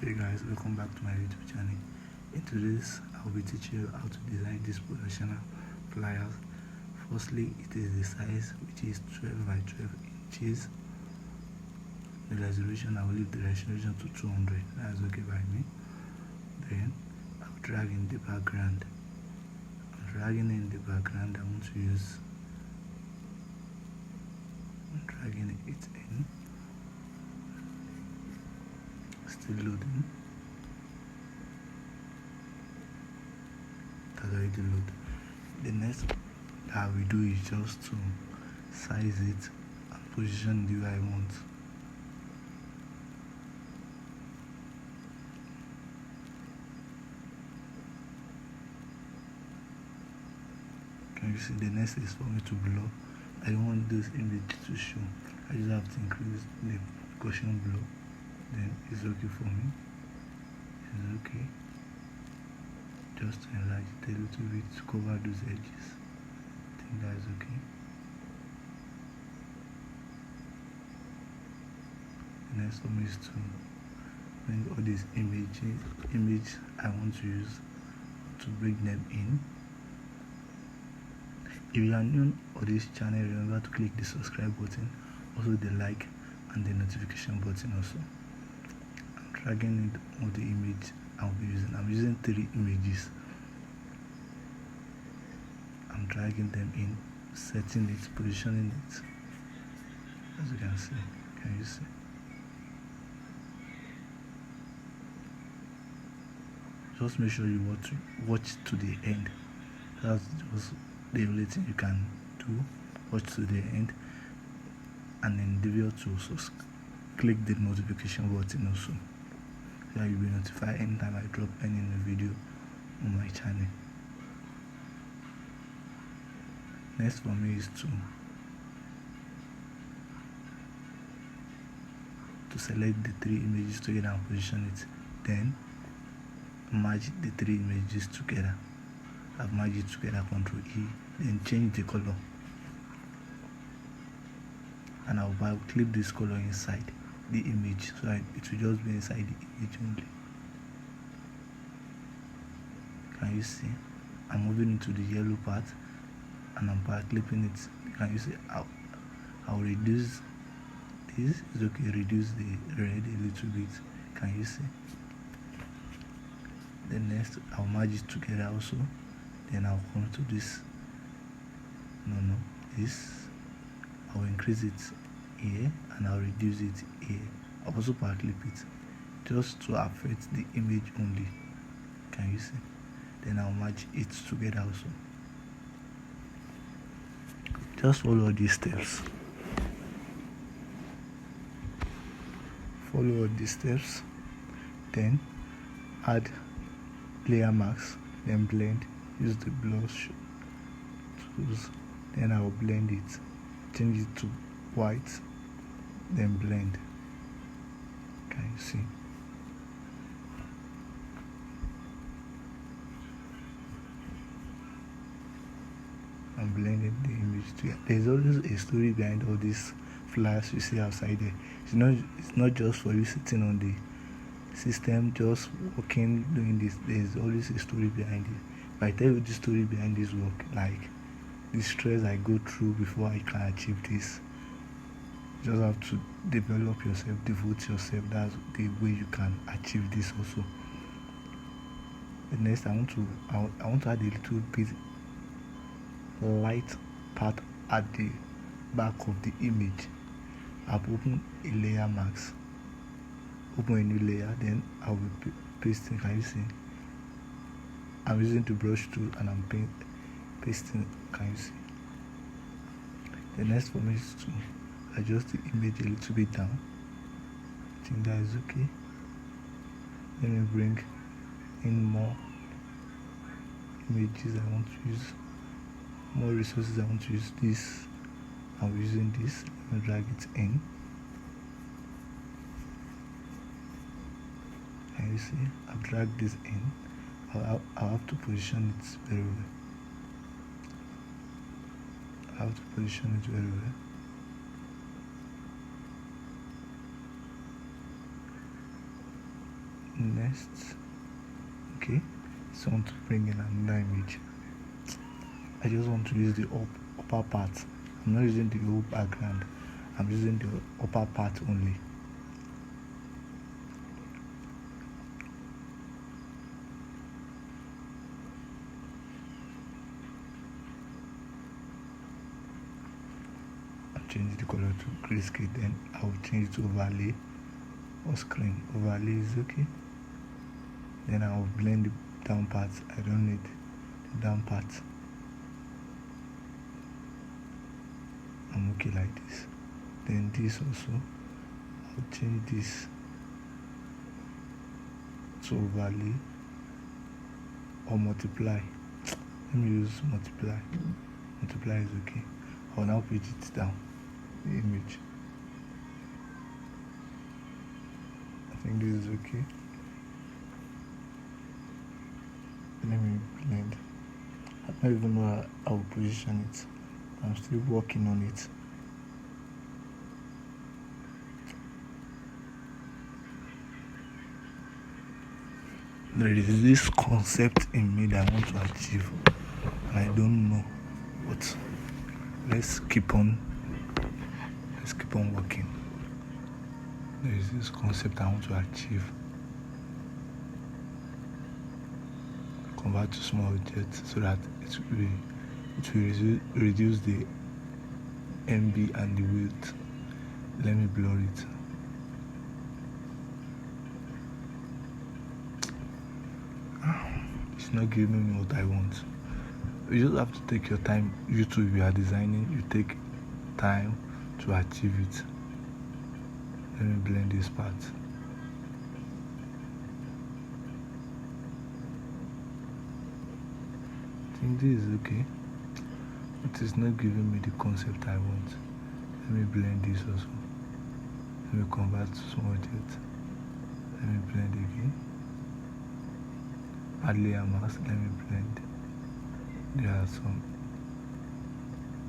Hey guys, welcome back to my YouTube channel. In today's, I will be teaching you how to design this professional flyers. Firstly, it is the size, which is 12 by 12 inches. The resolution, I will leave the resolution to 200. That's okay by me. Then I'll drag in the background. I'm dragging in the background. I want to use. I'm dragging it in. Still loading. That's already loaded. The next that we do is just to size it and position the way I want. Can you see? The next is for me to blur. I don't want this image to show. I just have to increase the gaussian blur. Then it's okay for me. It's okay. Just to enlarge it a little bit to cover those edges. I think that's okay. The next for me is to bring all these image I want to use to bring them in. If you are new on this channel, remember to click the subscribe button, also the like and the notification button also. I'm dragging in all the image I'll be using. I'm using 3 images. I'm dragging them in, setting it, positioning it. As you can see. Can you see? Just make sure you watch to the end. That's just the only thing you can do. Watch to the end, and in the video to also click the notification button also, so that you'll be notified anytime I drop any new video on my channel. Next for me is to select the 3 images together and position it, then merge the 3 images together. I've merged it together, Ctrl E, then change the color, and I'll clip this color inside the image, so it will just be inside the image only. Can you see? I'm moving into the yellow part and I'm clipping it. Can you see? I'll reduce this. It's okay, reduce the red a little bit. Can you see? Then next I'll merge it together also. Then I'll come to this. This. I'll increase it here and I'll reduce it here. I'll also clip it just to affect the image only. Can you see? Then I'll merge it together also. Just follow these steps. Follow all these steps. Then add layer mask. Then blend. Use the blush tools. Then I'll blend it. Change it to white. Then blend. Can you see? I'm blending the image together. There's always a story behind all these flyers you see outside there. It's not just for you sitting on the system just working doing this. There's always a story behind it. If I tell you the story behind this work, like the stress I go through before I can achieve this, you just have to develop yourself, devote yourself. That's the way you can achieve this also. The next, I want to add a little bit light part at the back of the image. I've opened a layer mask, open a new layer, then I will be pasting. Can you see? I'm using the brush tool and I'm pasting. Can you see? The next for me is to adjust the image a little bit down. I think that is okay. Let me bring in more images I want to use, more resources I want to use. This, I'm using this. Let me drag it in. Can you see? I've dragged this in. I'll have to position it very well. I have to position it very well. next. Okay, so I want to bring in another image. I just want to use the upper part. I'm not using the whole background, I'm using the upper part only. I'll change the color to grayscale, then I will change it to overlay or screen. Overlay is okay. Then I will blend the down part. I don't need the down part. I'm okay like this. Then this also, I'll change this to overlay or multiply. Let me use multiply. Multiply is okay. I'll now put it down, the image. I think this is okay. Let me blend. I don't even know how I will position it. I'm still working on it. There is this concept in me that I want to achieve, and I don't know, but let's keep on working. There is this concept I want to achieve. Convert to small objects so that it will reduce the MB and the width. Let me blur it. It's not giving me what I want. You just have to take your time. YouTube, you are designing, you take time to achieve it. Let me blend this part. I think this is okay. It is not giving me the concept I want. Let me blend this also. Let me convert to small object. Let me blend again. Add layer mask. Let me blend. There are some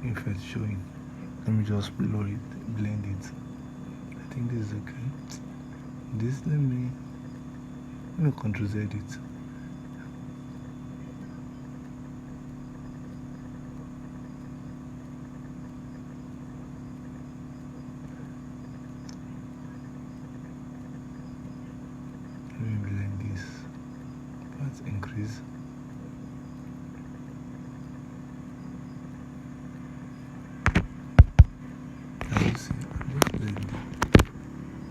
effects showing. Let me just blur it, blend it. I think this is okay. This, let me Ctrl Z it. Let me blend this. Let's increase.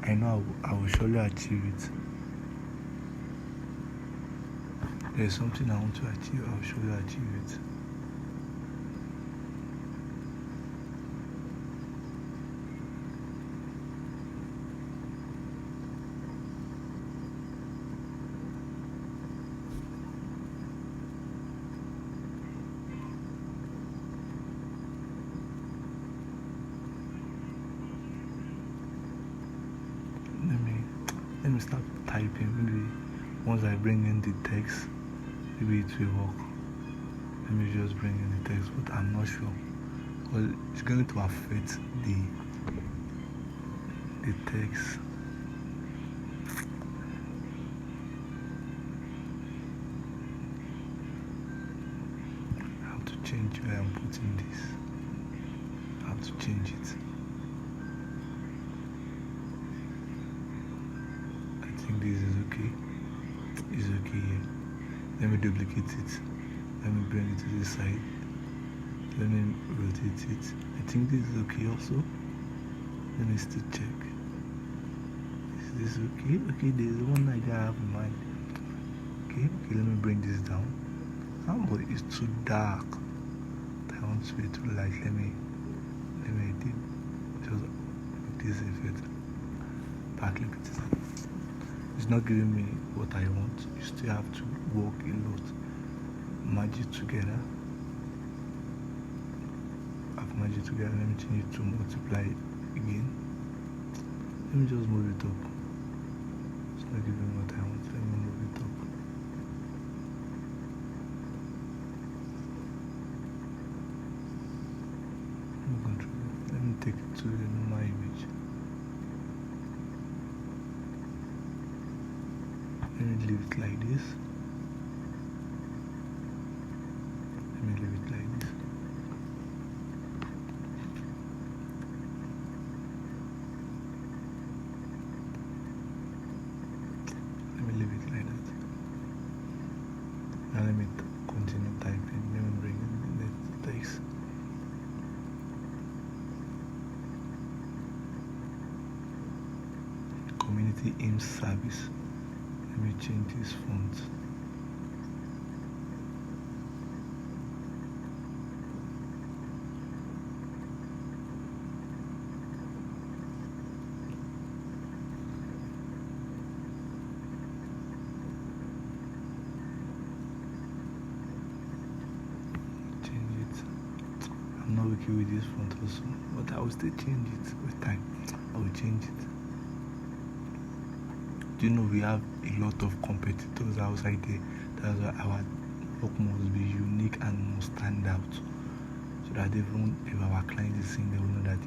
I know I will surely achieve it. There's something I want to achieve, I will surely achieve it. Let me start typing. Maybe once I bring in the text, maybe it will work. Let me just bring in the text, but I'm not sure, because it's going to affect the text. I have to change where I'm putting this. I have to change it. This is okay. It's okay here. Let me duplicate it. Let me bring it to this side. Let me rotate it. I think this is okay also. Let me still check. Is this okay? Okay, there's one idea I have in mind. Okay, let me bring this down. But it's too dark. I want to be too light. Let me just make this effect. Partly it. It's not giving me what I want. You still have to work a lot. Merge it together. I've merged it together. Let me change it to multiply again. Let me just move it up. It's not giving me what I want. Let me move it up. Let me take it to the normal image. Let me leave it like this. Let me leave it like this. Let me leave it like that. Now let me continue typing. Let me bring in the text. Community aims service. Let me change this font. I'm not okay with this font also, but I will still change it with time. I will change it. Do you know we have a lot of competitors outside there? That's why our work must be unique and must stand out, so that even if our client is seeing, they will know that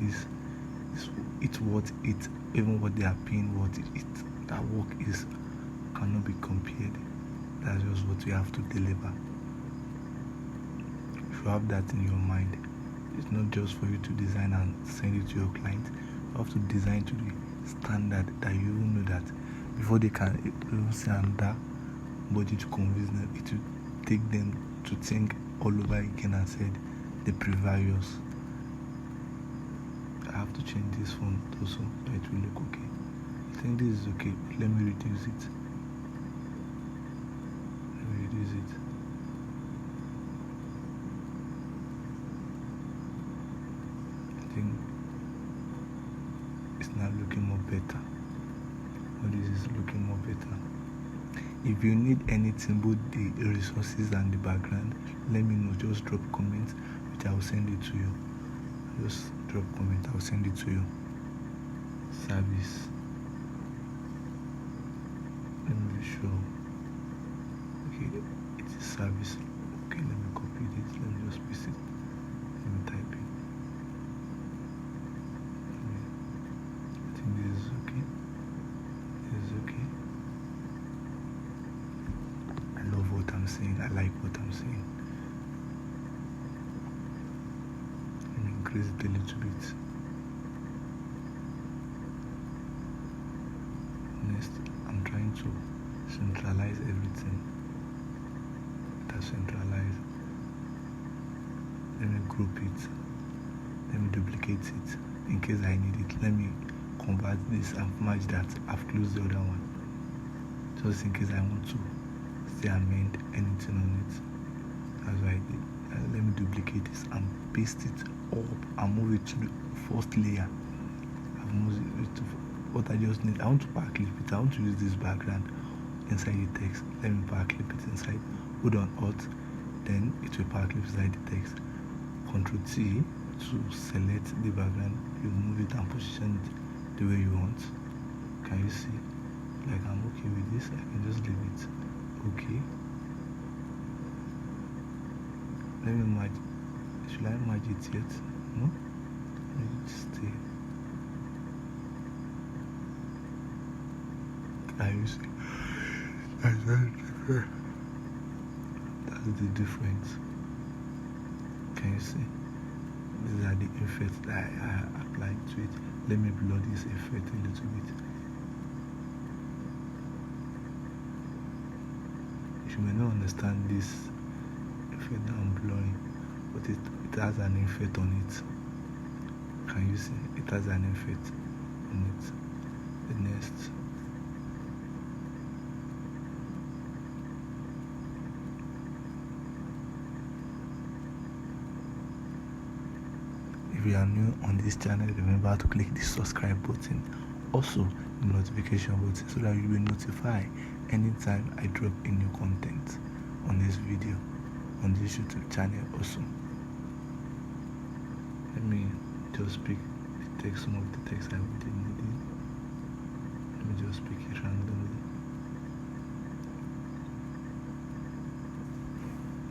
it's what it, even what they are paying, what it that work is cannot be compared. That's just what we have to deliver. If you have that in your mind, it's not just for you to design and send it to your client. You have to design to the standard that you know that before they can even see another body to convince them, it will take them to think all over again and said the previous. I have to change this font also so it will look okay. I think this is okay, but let me reduce it. Let me reduce it. I think it's now looking more better. Or this is looking more better. If you need anything, both the resources and the background, let me know. Just drop comments, which I will send it to you. Just drop comment, I will send it to you. Service. Let me be sure. Okay, it is service. Okay, let me copy this. Let me just paste it. Let me type it. I think this is okay. This is okay. I love what I'm saying. I like what I'm saying. Let me increase it a little bit. Next, I'm trying to centralize everything. That's centralized. Let me group it. Let me duplicate it in case I need it. Let me convert this and match that. I've closed the other one just in case I want to still amend anything on it. That's why I did. Let me duplicate this and paste it up and move it to the first layer. I've moved it to what I just need. I want to power clip it. I want to use this background inside the text. Let me power clip it inside. Hold on Alt, then it will power clip inside the text. Ctrl T to select the background. You move it and position it the way you want. Can you see? Like, I'm okay with this. I can just leave it. Okay. Let me merge. Should I merge it yet? No? Let me stay. Can you see? That's the difference. Can you see? These are the effects that I applied to it. Let me blur this effect a little bit. You may not understand this effect that I'm blurring, but it has an effect on it. Can you see? It has an effect on it. The next. If you are new on this channel, remember to click the subscribe button, also the notification button, so that you will be notified anytime I drop a new content on this video, on this YouTube channel also. Let me just pick the text, some of the text I already needed. Let me just pick it randomly.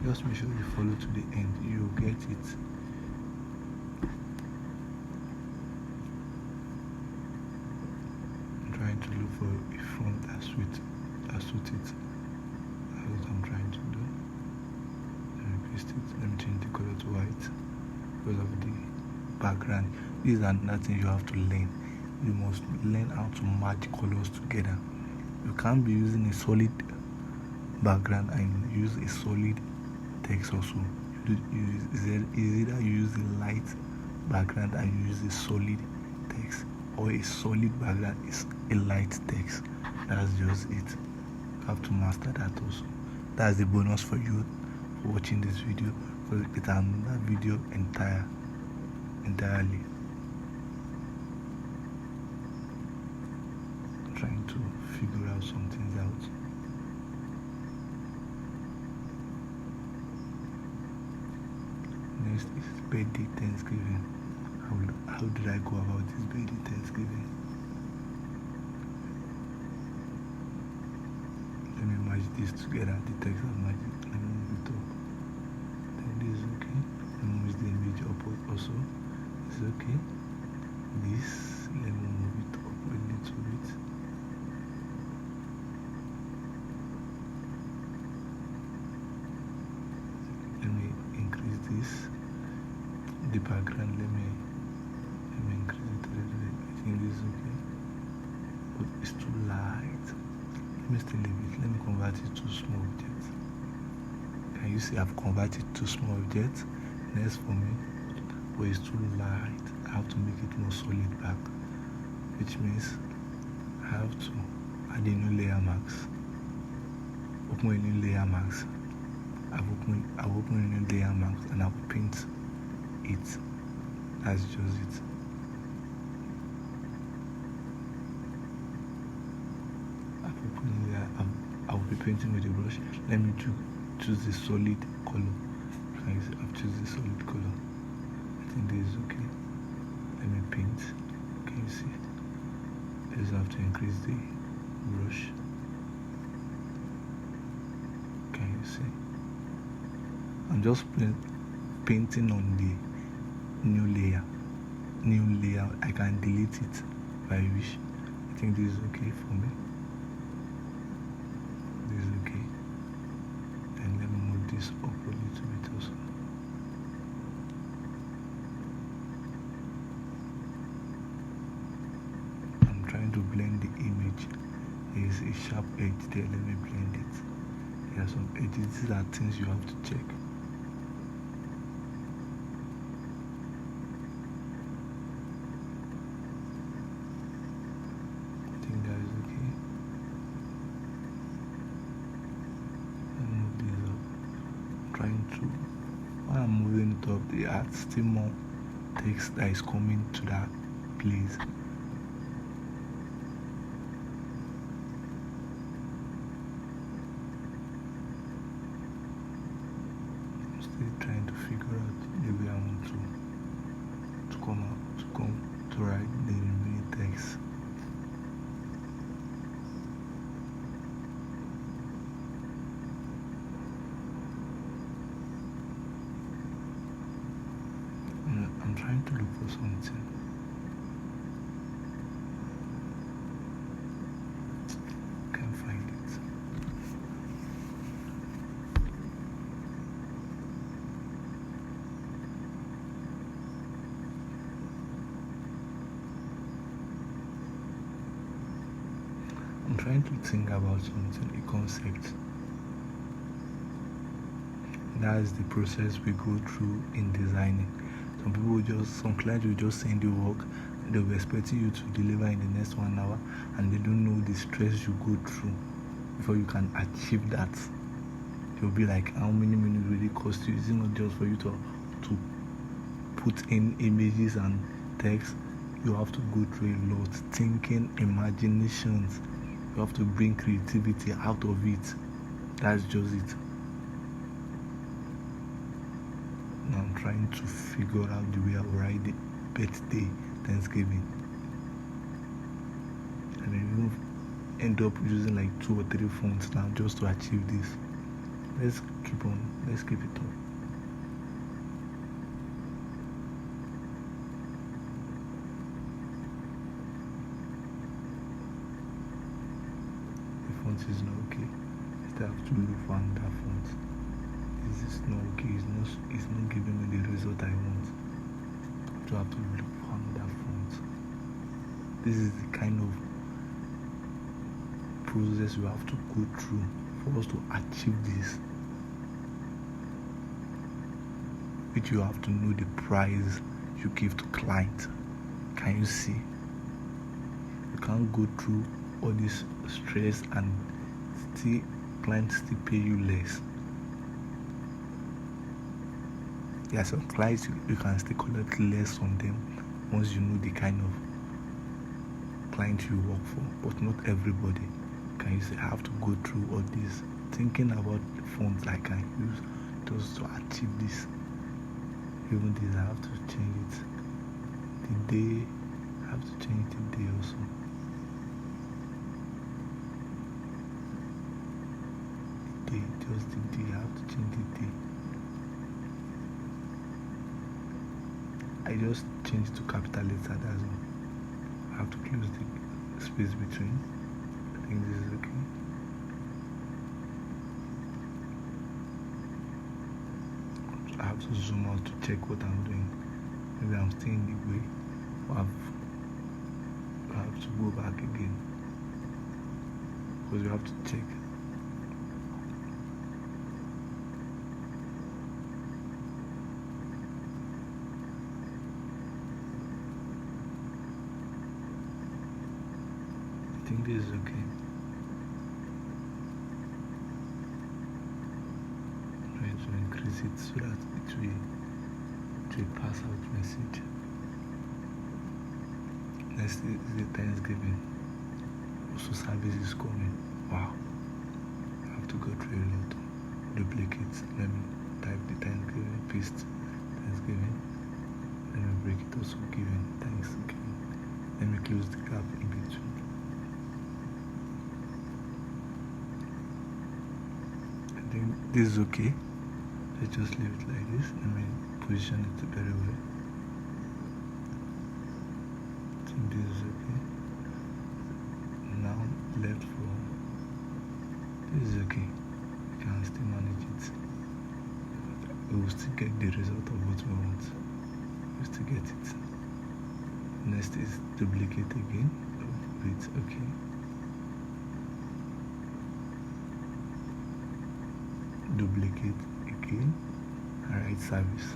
Just make sure you follow to the end, you will get it. Trying to look for a font that suits suit it. That's what I'm trying to do. Let me paste it. Let me change the color to white because of the background. This is another thing you have to learn. You must learn how to match colors together. You can't be using a solid background and use a solid text also. Is either you use a light background and you use a solid text, or a solid background is a light text. That's just it. You have to master that also. That's the bonus for you for watching this video, because it's another video entirely. Trying to figure out some things out. Next is birthday Thanksgiving. How did I go about this birthday Thanksgiving? Let me match this together. The text of magic. Let me move it up. Then this is okay. Let me move the image upward also. It's okay. This, let me move it up a little bit. Let me increase this. The background, let me increase it a little bit. I think this is okay. But it's too light. Let me still leave it. Let me convert it to small object. Can you see I've converted to small object? Next for me, but it's too light. I have to make it more solid back, which means I have to add a new layer mask. Open a new layer mask. I'll open a new layer mask and I'll paint it. That's just it. I'll be painting with a brush. Let me choose the solid color. I've chosen the solid color. I think this is okay. Let me paint. Can you see? I just have to increase the brush. Can you see? I'm just painting on the new layer. I can delete it if I wish. I think this is okay for me. This is okay. And let me move this up a little bit also. I'm trying to blend the image. There is a sharp edge there. Let me blend it. There are some edges. These are things you have to check. While I'm moving it up, the art still more text that is coming to that place. I'm still trying to figure out the way I want to write the remaining text. I'm trying to look for something. Can't find it. I'm trying to think about something, a concept. That is the process we go through in designing. Some clients will just send you work, they'll be expecting you to deliver in the next 1 hour, and they don't know the stress you go through before you can achieve that. They'll be like, how many minutes will it cost you? Is it not just for you to put in images and text? You have to go through a lot, thinking, imaginations. You have to bring creativity out of it. That's just it. I'm trying to figure out the way I will write the birthday Thanksgiving. And I even end up using like 2 or 3 fonts now just to achieve this. Let's keep it up. The font is not okay. I still have to look for another font. This is not okay. It's not giving me the result I want. So I have to look for another font. This is the kind of process you have to go through for us to achieve this. Which you have to know the price you give to client. Can you see? You can't go through all this stress and still clients still pay you less. There are some clients you can still collect less from them once you know the kind of client you work for, but not everybody. Can you say I have to go through all this thinking about the fonts I can use just to achieve this? Even this, I have to change it. The day, I have to change the day also. The day, just the day, I have to change the day. I just changed to capital letter, that's all. I have to close the space between. I think this is okay. I have to zoom out to check what I'm doing. Maybe I'm still in the way. Or I have to go back again. Because you have to check. I think this is okay. To increase it so that it will pass out message. Next is the Thanksgiving. Also service is coming. Wow. I have to go through a lot. Duplicate. Let me type the Thanksgiving, paste Thanksgiving. Let me break it also giving Thanksgiving. Let me close the gap in between. I think this is okay. Let's just leave it like this. Let me position it very well. I think this is okay. Now left for this is okay. We can still manage it. We will still get the result of what we want. We will still get it. Next is duplicate again. Wait, okay. Duplicate again and write service.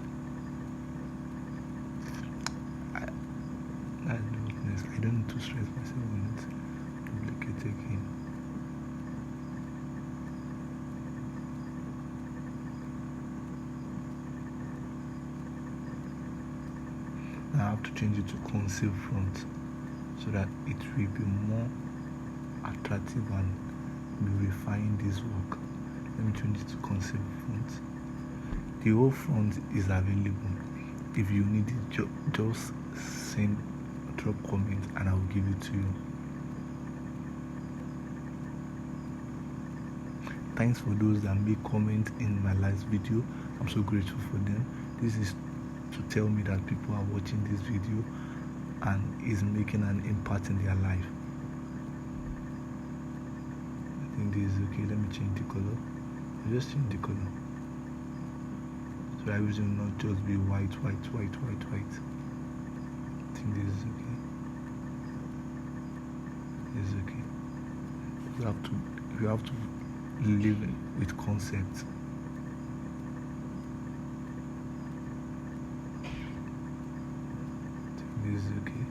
I don't need to stress myself on it. Duplicate again. Now I have to change it to conceal font so that it will be more attractive and be refine this work. Let me change it to conceal font. The whole font is available. If you need it, just drop comment and I will give it to you. Thanks for those that make comment in my last video. I'm so grateful for them. This is to tell me that people are watching this video and is making an impact in their life. I think this is okay. Let me change the color. I'll just change the color. So I will not just be white. I think this is okay. This is okay. You have to live with concepts. I think this is okay.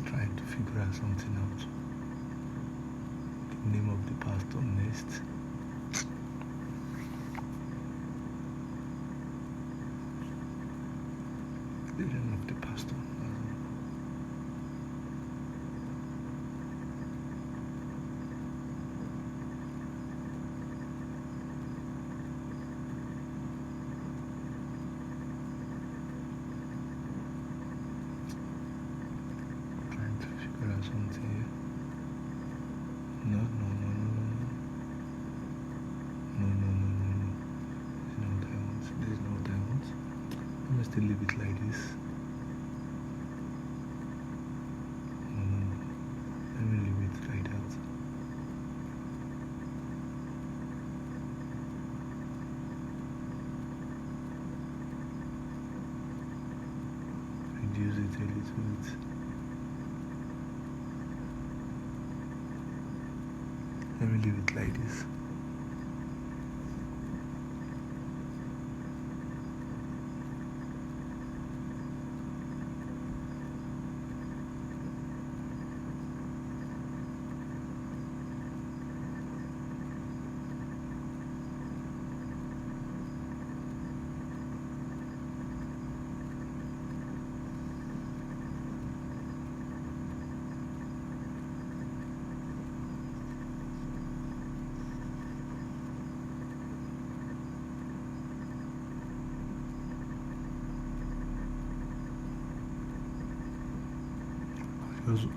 Trying to figure out something out. The name of the pastor next. The name of the pastor. still leave it like this. Let me leave it like that. Reduce it a little bit. Let me leave it like this.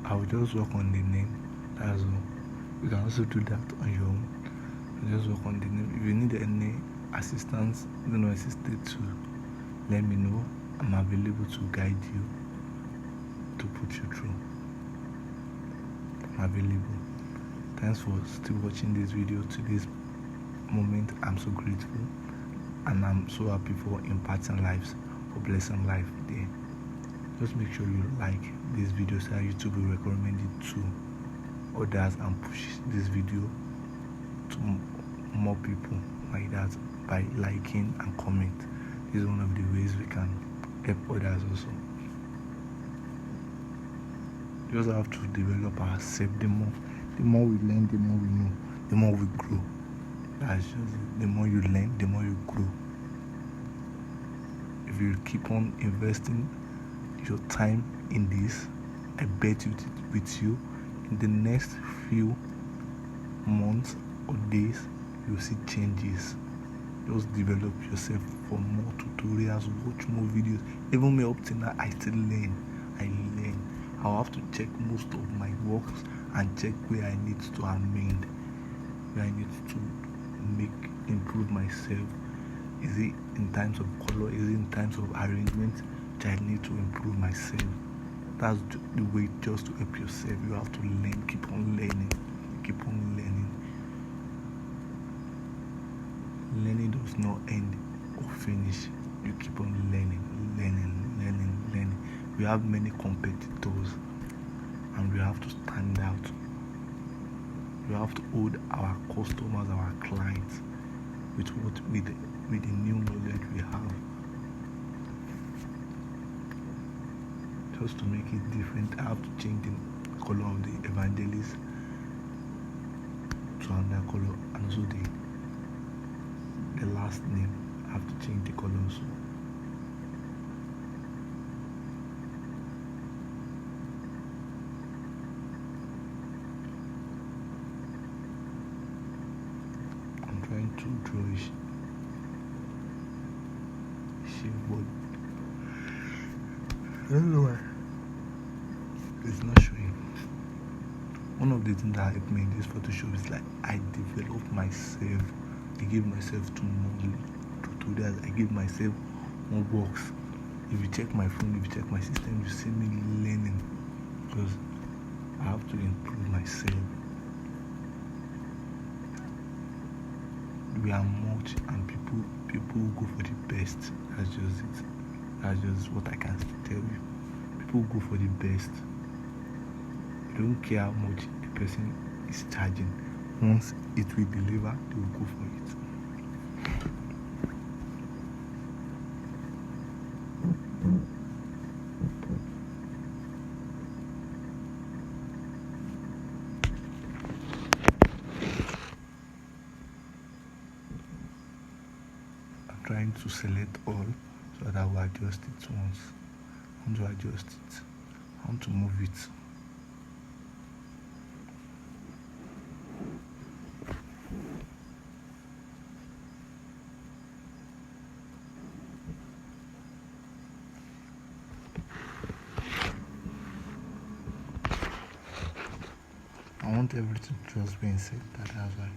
I will just work on the name. That's all. You can also do that on your own. Just work on the name. If you need any assistance, don't hesitate to let me know. I'm available to guide you, to put you through. I'm available. Thanks for still watching this video to this moment. I'm so grateful, and I'm so happy for impacting lives, for blessing life there. Just make sure you like this video so that YouTube will recommend it to others and push this video to more people like that by liking and comment. This is one of the ways we can help others also. We also have to develop ourselves. The more we learn, the more we know, the more we grow. That's just it. The more you learn, the more you grow. If you keep on investing your time in this, I bet with you in the next few months or days you'll see changes. Just develop yourself for more tutorials, watch more videos. Even me up till now, I still learn. I'll have to check most of my works and check where I need to amend, where I need to improve myself. Is it in terms of color? Is it in terms of arrangement? I need to improve myself. That's the way just to help yourself. You have to learn, keep on learning. Learning does not end or finish. You keep on learning. We have many competitors, and we have to stand out. We have to hold our customers, our clients with the new knowledge we have. Just to make it different, I have to change the color of the evangelist to another color, and also the last name. I have to change the color also. I'm trying to draw a shape, but I don't know why it's not showing. One of the things that helped me in this Photoshop is like I developed myself. I give myself to more tutorials. I give myself more works. If you check my phone, if you check my system, you see me learning, because I have to improve myself. We are much, and people go for the best. That's just it. That's just what I can tell you. People go for the best. They don't care how much the person is charging. Once it will deliver, they will go for it. I'm trying to select all so that I will adjust it once. I want to adjust it. I want to move it. I want everything to just be inside that, that's why.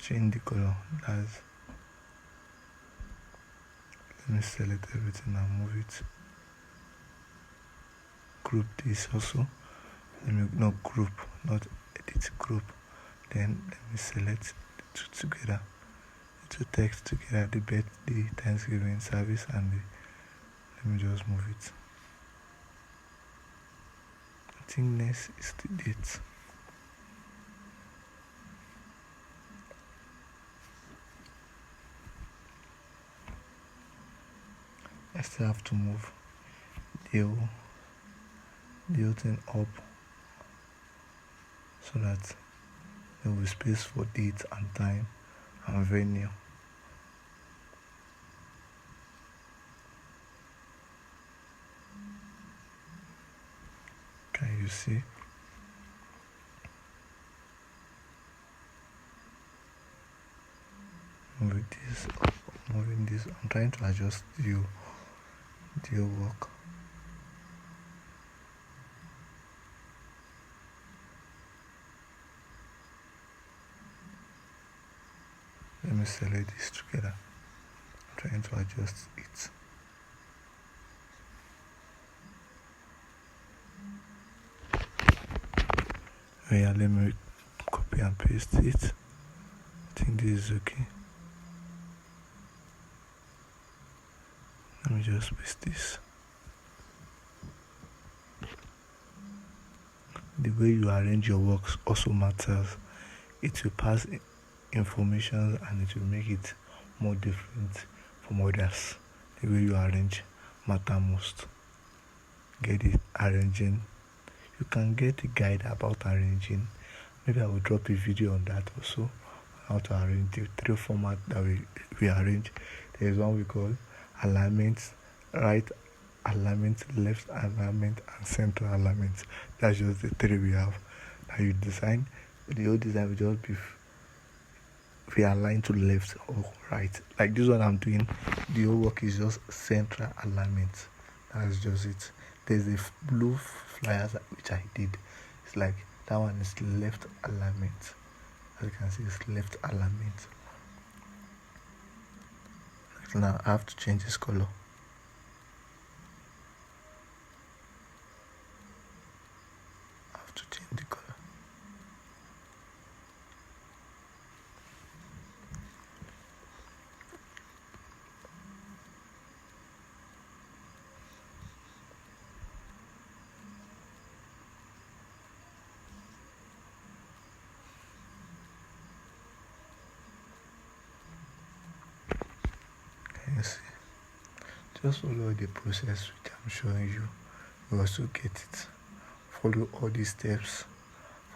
change the color. That's, let me select everything and move it. Group this also. Let me not group, not edit, group. Then let me select the two together, the two text together, the birthday, Thanksgiving service, and the, let me just move it. I think next is the date. I still have to move the whole thing up so that there will be space for date and time and venue. Can you see? Moving this up, moving this. I'm trying to adjust the work. Let me select this together. I'm trying to adjust it. Oh yeah, let me copy and paste it. I think this is okay. Let me just paste this. The way you arrange your works also matters. It will pass information and it will make it more different from others. The way you arrange matter most. Get it arranging. You can get a guide about arranging. Maybe I will drop a video on that also. How to arrange the three formats that we arrange. There is one we call alignment, right alignment, left alignment, and center alignment. That's just the three we have. Now you design. The whole design will just be we align to left or right. Like this one I'm doing, the whole work is just central alignment. That's just it. There's a blue flyers which I did. It's like that one is left alignment. As you can see, it's left alignment. Now I have to change this color. I have to change the color. Can you see? Just follow the process which I'm showing you. You also get it. Follow all these steps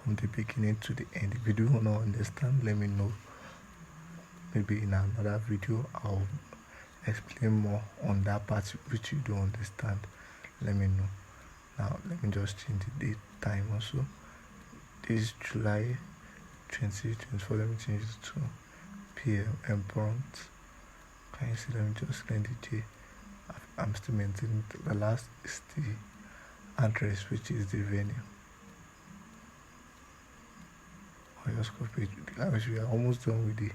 from the beginning to the end. If you do not understand, let me know. Maybe in another video I'll explain more on that part which you don't understand. Let me know. Now let me just change the date time also. This is July 2024. Let me change it to PM and prompt. Can you see? Let me just send the J. I'm still maintaining the last is the address, which is the venue. I just copy it. We are almost done with the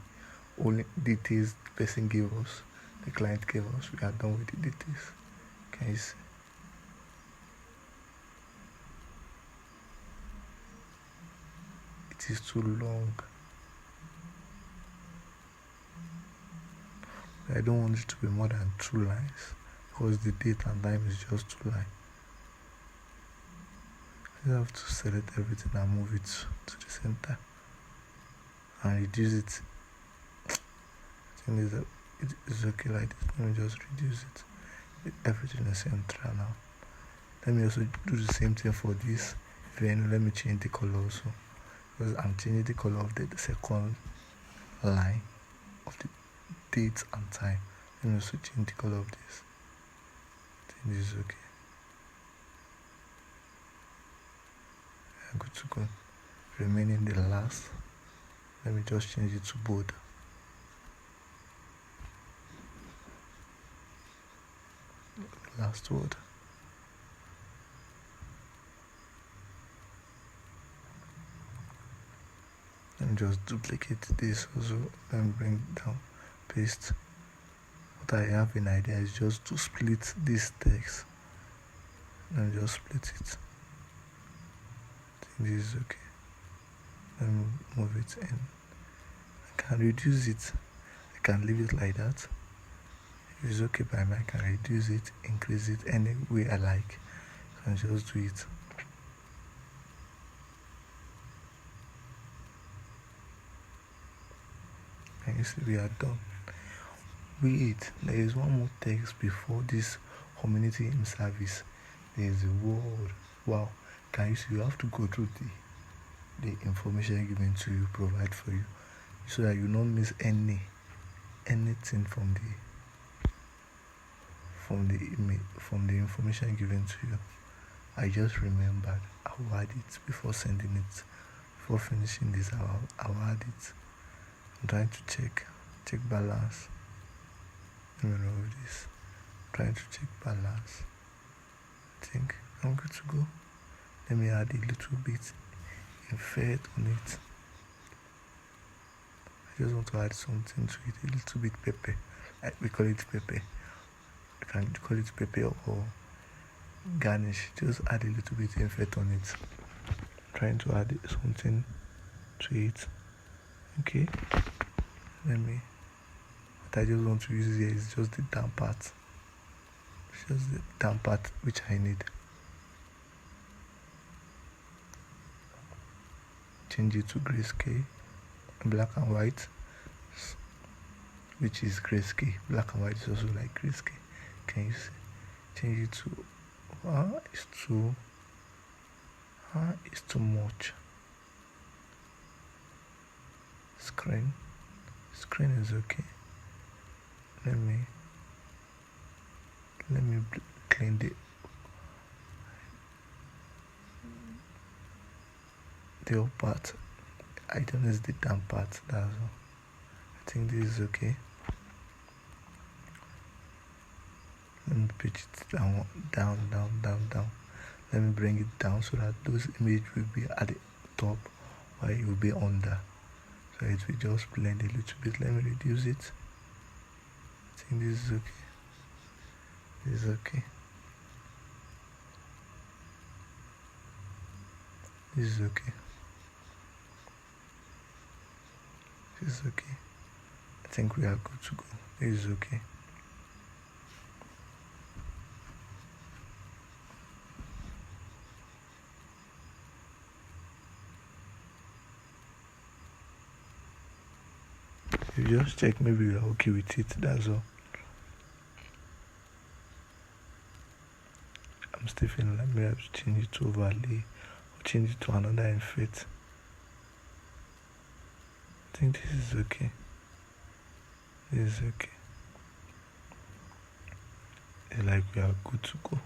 only details the person gave us, the client gave us. We are done with the details. Can you see? It is too long. I don't want it to be more than 2 lines because the date and time is just 2 lines. I have to select everything and move it to the center and reduce it. I think it's okay like this. Let me just reduce it. Everything is central now. Let me also do the same thing for this venue. Let me change the color also because I'm changing the color of the second line of the date and time. Let me also change the color of this. I think this is okay. I'm good to go. Remaining the last. Let me just change it to bold. Last word. Let me just duplicate this also and bring it down, paste. What I have an idea is just to split this text and just split it. I think this is okay. Let me move it in. I can reduce it. I can leave it like that. If it's okay by me, I can reduce it, increase it any way I like. I can just do it. And you see we are done. Wait, there is one more text before this community in service. There is a word. Wow. Can you see? You have to go through the information given to you, provide for you, so that you don't miss anything from the information given to you. I just remembered I'll add it before sending it. Before finishing this, I'll add it. I'm trying to check balance. Let me remove this. Trying to check balance. I think I'm good to go. Let me add a little bit effect on it. I just want to add something to it, a little bit pepper. We call it pepper. You can call it pepper or garnish. Just add a little bit effect on it. Trying to add something to it. Okay. What I just want to use here is just the down part. It's just the down part which I need. Change it to grayscale, black and white, which is grayscale. Black and white is also like grayscale. Can you see? Change it to it's too much. Screen is okay. Let me clean the up part. I don't use the down part. That's all. I think this is okay. Let me pitch it down. Let me bring it down so that those images will be at the top while it will be under. So it will just blend a little bit. Let me reduce it. I think this is okay. This is okay. This is okay. This is okay. I think we are good to go. This is okay. You just check, maybe you are okay with it. That's all. I'm still feeling like maybe I have to change it to overlay or change it to another effect. I think this is okay. This is okay. It's like we are good to go.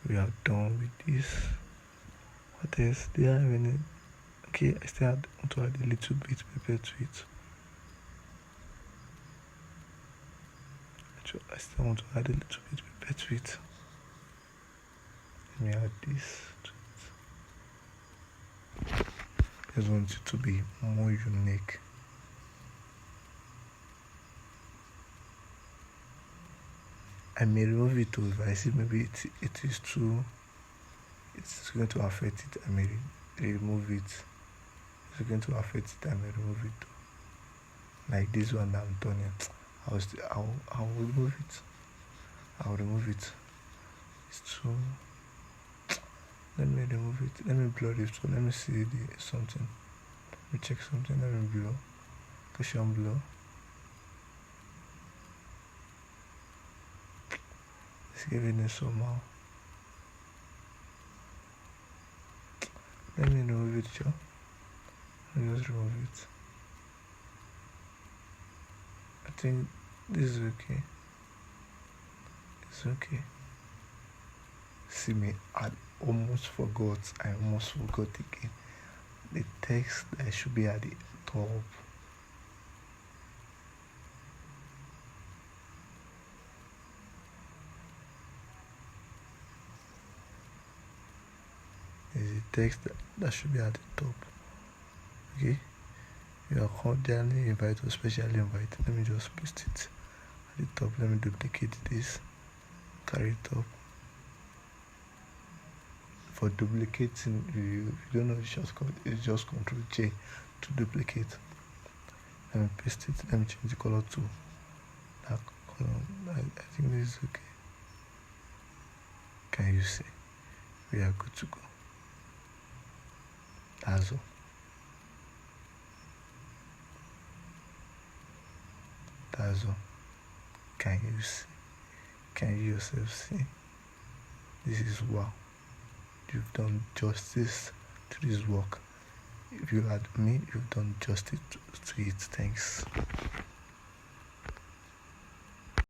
We are done with this. What else? Do you have any? Okay, I still want to add a little bit pepper to it. I still want to add a little bit pepper to it. Let me add this to it. I just want it to be more unique. I may remove it too if I see maybe it is too, it's going to affect it. I may remove it. It's going to affect it. I may remove it too. Like this one that I'm turning. I'll remove it. I'll remove it. It's too. Let me remove it. Let me blur it. So let me see something. Let me check something. Let me blur. Cushion blur. It's giving it somehow. Let me remove it, Joe. Let me just remove it. I think this is okay. It's okay. See me, I almost forgot again. The text that should be at the top. Is the text that should be at the top. Okay, You are cordially invited or specially invited. Let me just paste it at the top. Let me duplicate this, carry it up. For duplicating, you don't know the shortcut, it's just Ctrl J to duplicate. Let me paste it. Let me change the color to dark color. I think this is okay. Can you see? We are good to go. That's all. That's all. Can you see? Can you yourself see? This is wow. You've done justice to this work. If you had me, you've done justice to it. Thanks.